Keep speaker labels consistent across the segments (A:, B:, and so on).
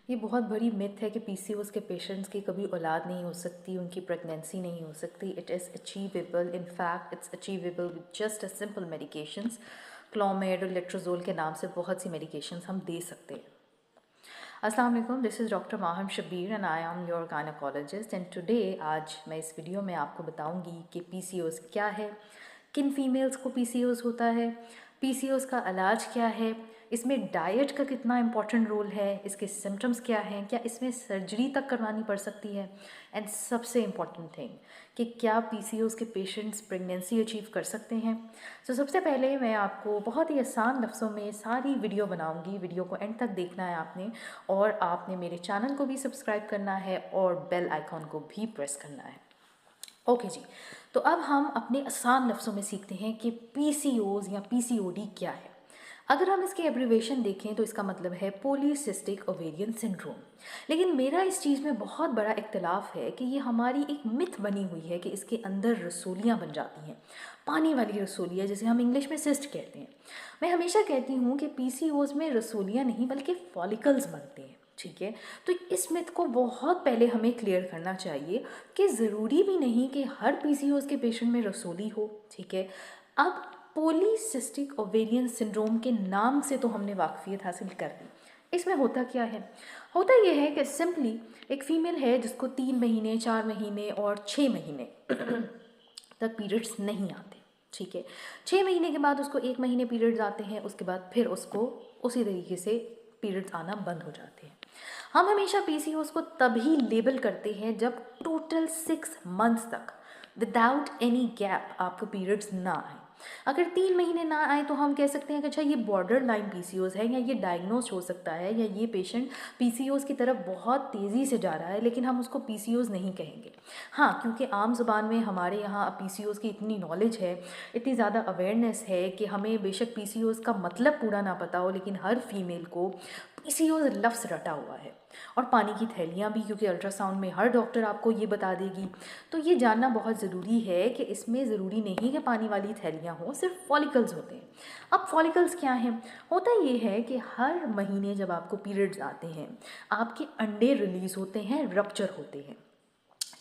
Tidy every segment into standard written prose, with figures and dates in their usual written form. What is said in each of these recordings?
A: ये बहुत बड़ी मिथ है कि पीसीओएस के पेशेंट्स की कभी औलाद नहीं हो सकती, उनकी प्रेगनेंसी नहीं हो सकती। It is achievable, in fact it's achievable with just a simple medications. Clomid और लेट्रोजोल के नाम से बहुत सी मेडिकेशंस हम दे सकते हैं। अस्सलाम वालेकुम, this is doctor Maham Shabbir and I am your gynaecologist. And today आज मैं इस वीडियो में आपको बताऊंगी कि पीसीओएस क्या है, किन फीमेल्स को पीसीओएस होता है, पीसीओएस का इलाज क्या है, इसमें डाइट का कितना इंपॉर्टेंट रोल है, इसके सिम्टम्स क्या हैं, क्या इसमें सर्जरी तक करवानी पड़ सकती है, एंड सबसे इम्पॉर्टेंट थिंग कि क्या पीसीओएस के पेशेंट्स प्रेगनेंसी अचीव कर सकते हैं। तो सबसे पहले मैं आपको बहुत ही आसान लफ्ज़ों में सारी वीडियो बनाऊंगी। वीडियो को एंड तक देखना है आपने, और आपने मेरे चैनल को भी सब्सक्राइब करना है और बेल आइकॉन को भी प्रेस करना है। ओके जी, तो अब हम अपने आसान लफ्ज़ों में सीखते हैं कि पीसीओज या पीसीओडी क्या है। अगर हम इसके एब्रीवेशन देखें तो इसका मतलब है पॉलीसिस्टिक ओवेरियन सिंड्रोम। लेकिन मेरा इस चीज़ में बहुत बड़ा इख्तलाफ है कि ये हमारी एक मिथ बनी हुई है कि इसके अंदर रसोलियाँ बन जाती हैं, पानी वाली रसोलियाँ, जैसे हम इंग्लिश में सिस्ट कहते हैं। मैं हमेशा कहती हूँ कि पीसीओज में रसोलियाँ नहीं बल्कि फॉलिकल्स बनते हैं। ठीक है, तो इस मिथ को बहुत पहले हमें क्लियर करना चाहिए कि ज़रूरी भी नहीं कि हर पीसीओएस के पेशेंट में रसोली हो। ठीक है, अब पॉलीसिस्टिक ओवेरियन सिंड्रोम के नाम से तो हमने वाकफियत हासिल कर ली। इसमें होता क्या है? होता यह है कि सिंपली एक फ़ीमेल है जिसको 3 महीने, 4 महीने और 6 महीने तक पीरियड्स नहीं आते। ठीक है, 6 महीने के बाद उसको 1 महीने पीरियड्स आते हैं, उसके बाद फिर उसको उसी तरीके से पीरियड्स आना बंद हो जाते हैं। हम हमेशा पीसीओएस को तभी लेबल करते हैं जब टोटल 6 मंथ्स तक विदाउट एनी गैप आपको पीरियड्स ना आए। अगर 3 महीने ना आए तो हम कह सकते हैं कि अच्छा ये बॉर्डर लाइन पीसीओएस है, या ये डायग्नोज हो सकता है, या ये पेशेंट पीसीओएस की तरफ बहुत तेज़ी से जा रहा है, लेकिन हम उसको पीसीओएस नहीं कहेंगे। हाँ, क्योंकि आम ज़ुबान में हमारे यहाँ पीसीओएस की इतनी नॉलेज है, इतनी ज़्यादा अवेयरनेस है कि हमें बेशक पीसीओएस का मतलब पूरा ना पता हो, लेकिन हर फीमेल को पीसीओएस लफ्ज़ रटा हुआ है। और पानी की थैलियाँ भी, क्योंकि अल्ट्रासाउंड में हर डॉक्टर आपको ये बता देगी। तो ये जानना बहुत ज़रूरी है कि इसमें ज़रूरी नहीं कि पानी वाली थैलियाँ हों, सिर्फ फॉलिकल्स होते हैं। अब फॉलिकल्स क्या हैं? होता ये है कि हर महीने जब आपको पीरियड्स आते हैं, आपके अंडे रिलीज़ होते हैं, रप्चर होते हैं।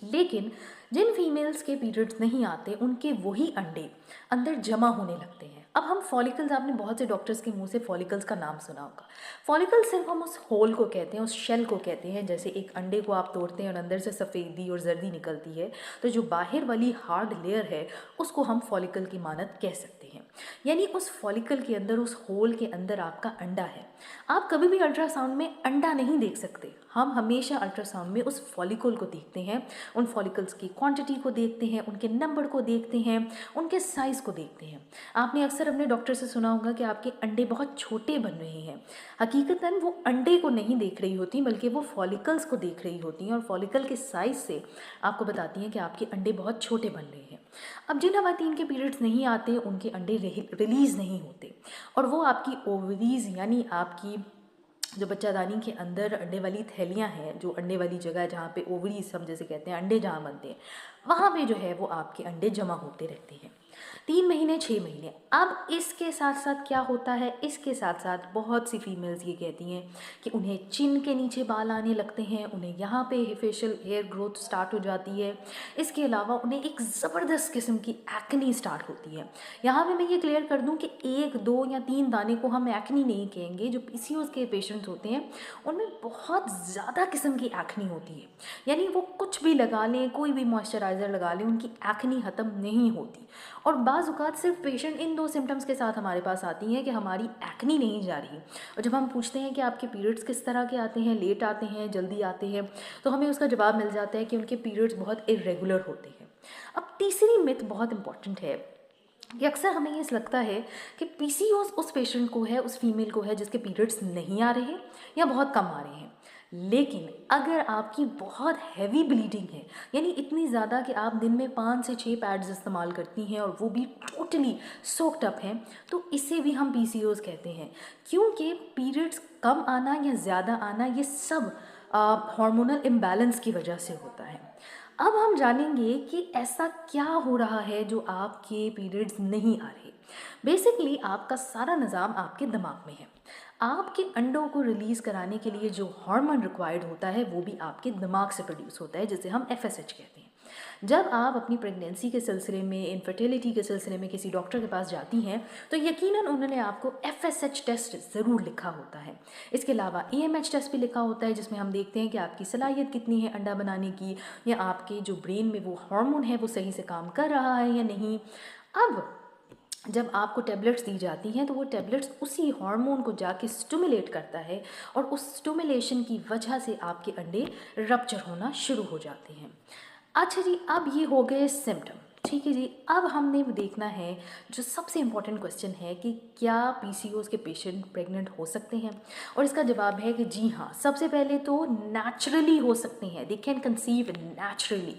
A: लेकिन जिन फीमेल्स के पीरियड्स नहीं आते, उनके वही अंडे अंदर जमा होने लगते हैं। अब हम फॉलिकल्स, आपने बहुत से डॉक्टर्स के मुंह से फॉलिकल्स का नाम सुना होगा। फॉलिकल्स सिर्फ हम उस होल को कहते हैं, उस शेल को कहते हैं। जैसे एक अंडे को आप तोड़ते हैं और अंदर से सफ़ेदी और जर्दी निकलती है, तो जो बाहर वाली हार्ड लेयर है उसको हम फॉलिकल की मानत कह सकते हैं। यानी उस फॉलिकल के अंदर, उस होल के अंदर आपका अंडा है। आप कभी भी अल्ट्रासाउंड में अंडा नहीं देख सकते। हम हमेशा अल्ट्रासाउंड में उस फॉलिकल को देखते हैं, उन फॉलिकल्स की क्वांटिटी को देखते हैं, उनके नंबर को देखते हैं, उनके साइज़ को देखते हैं। आपने अक्सर अपने डॉक्टर से सुना होगा कि आपके अंडे बहुत छोटे बन रहे हैं। हकीकतन वो अंडे को नहीं देख रही होती, बल्कि वो फॉलिकल्स को देख रही होती हैं, और फॉलिकल के साइज़ से आपको बताती हैं कि आपके अंडे बहुत छोटे बन रहे हैं। अब जिन खवातीन के पीरियड्स नहीं आते, उनके अंडे रिलीज़ नहीं होते, और वो आपकी ओवरीज यानी आपकी जो बच्चादानी के अंदर अंडे वाली थैलियाँ हैं, जो अंडे वाली जगह है जहाँ पे ओवरीज हम जैसे कहते हैं, अंडे जहाँ बनते हैं, वहाँ पे जो है वो आपके अंडे जमा होते रहते हैं 3 महीने, 6 महीने। अब इसके साथ साथ क्या होता है? इसके साथ साथ बहुत सी फीमेल्स ये कहती हैं कि उन्हें चिन के नीचे बाल आने लगते हैं, उन्हें यहाँ पे फेशियल हेयर ग्रोथ स्टार्ट हो जाती है। इसके अलावा उन्हें एक ज़बरदस्त किस्म की एक्नी स्टार्ट होती है। यहाँ पे मैं ये क्लियर कर दूँ कि 1, 2 या 3 दाने को हम एक्नी नहीं कहेंगे। जो पीसीओएस के पेशेंट्स होते हैं उनमें बहुत ज़्यादा किस्म की एक्नी होती है, यानी वो कुछ भी लगा लें, कोई भी मॉइस्चराइज़र लगा लें, उनकी एक्नी ख़त्म नहीं होती। और बाज़ औक़ात सिर्फ पेशेंट इन 2 सिम्टम्स के साथ हमारे पास आती हैं कि हमारी एक्नी नहीं जा रही। और जब हम पूछते हैं कि आपके पीरियड्स किस तरह के आते हैं, लेट आते हैं, जल्दी आते हैं, तो हमें उसका जवाब मिल जाता है कि उनके पीरियड्स बहुत इर्रेगुलर होते हैं। अब तीसरी मिथ बहुत इंपॉर्टेंट है कि अक्सर हमें ये लगता है कि पीसीओएस उस पेशेंट को है, उस फीमेल को है जिसके पीरियड्स नहीं आ रहे या बहुत कम आ रहे हैं। लेकिन अगर आपकी बहुत हैवी ब्लीडिंग है, यानी इतनी ज़्यादा कि आप दिन में 5 से 6 पैड्स इस्तेमाल करती हैं और वो भी टोटली सोक्ड अप हैं, तो इसे भी हम पीसीओएस कहते हैं। क्योंकि पीरियड्स कम आना या ज़्यादा आना, ये सब हार्मोनल इम्बैलेंस की वजह से होता है। अब हम जानेंगे कि ऐसा क्या हो रहा है जो आपके पीरियड्स नहीं आ रहे। बेसिकली आपका सारा निज़ाम आपके दिमाग में है। आपके अंडों को रिलीज़ कराने के लिए जो हार्मोन रिक्वायर्ड होता है वो भी आपके दिमाग से प्रोड्यूस होता है, जिसे हम FSH कहते हैं। जब आप अपनी प्रेगनेंसी के सिलसिले में, इनफर्टिलिटी के सिलसिले में किसी डॉक्टर के पास जाती हैं तो यकीनन उन्होंने आपको FSH टेस्ट ज़रूर लिखा होता है। इसके अलावा AMH टेस्ट भी लिखा होता है, जिसमें हम देखते हैं कि आपकी सलाहियत कितनी है अंडा बनाने की, या आपके जो ब्रेन में वो हार्मोन है वो सही से काम कर रहा है या नहीं। अब जब आपको टैबलेट्स दी जाती हैं तो वो टैबलेट्स उसी हार्मोन को जाके स्टिमुलेट करता है, और उस स्टिमुलेशन की वजह से आपके अंडे रप्चर होना शुरू हो जाते हैं। अच्छा जी, अब ये हो गए सिम्टम, ठीक है जी। अब हमने देखना है जो सबसे इम्पॉर्टेंट क्वेश्चन है कि क्या PCOS के पेशेंट प्रेग्नेंट हो सकते हैं, और इसका जवाब है कि जी हाँ। सबसे पहले तो नेचुरली हो सकते हैं, दे कैन कंसीव नेचुरली,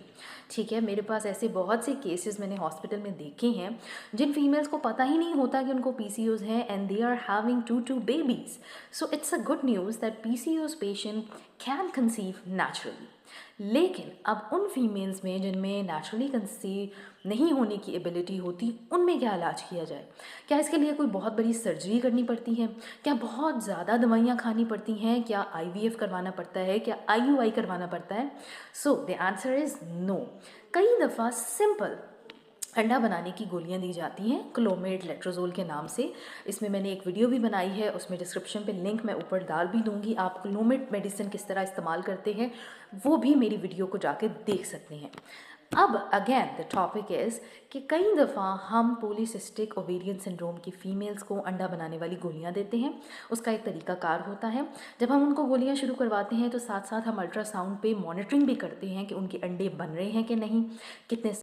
A: ठीक है। मेरे पास ऐसे बहुत से केसेस मैंने हॉस्पिटल में देखे हैं जिन फीमेल्स को पता ही नहीं होता कि उनको PCOS है, and they are having 2 babies. So it's a good news that PCOS patient can conceive naturally. लेकिन अब उन फीमेल्स में जिनमें नेचुरली कंसीव नहीं होने की एबिलिटी होती, उनमें क्या इलाज किया जाए? क्या इसके लिए कोई बहुत बड़ी सर्जरी करनी पड़ती है? क्या बहुत ज़्यादा दवाइयाँ खानी पड़ती हैं? क्या IVF करवाना पड़ता है? क्या IUI करवाना पड़ता है? So the answer is no. कई दफ़ा सिंपल अंडा बनाने की गोलियां दी जाती हैं क्लोमेड लेट्रोजोल के नाम से। इसमें मैंने एक वीडियो भी बनाई है, उसमें डिस्क्रिप्शन पे लिंक मैं ऊपर डाल भी दूंगी। आप क्लोमेड मेडिसिन किस तरह इस्तेमाल करते हैं वो भी मेरी वीडियो को जाके देख सकते हैं। अब अगेन द टॉपिक इज़ कि कई दफ़ा हम पॉलीसिस्टिक ओवेरियन सिंड्रोम की फ़ीमेल्स को अंडा बनाने वाली गोलियां देते हैं। उसका एक तरीकाकार होता है, जब हम उनको गोलियां शुरू करवाते हैं तो साथ साथ हम अल्ट्रासाउंड पे मॉनिटरिंग भी करते हैं कि उनके अंडे बन रहे हैं कि नहीं, कितने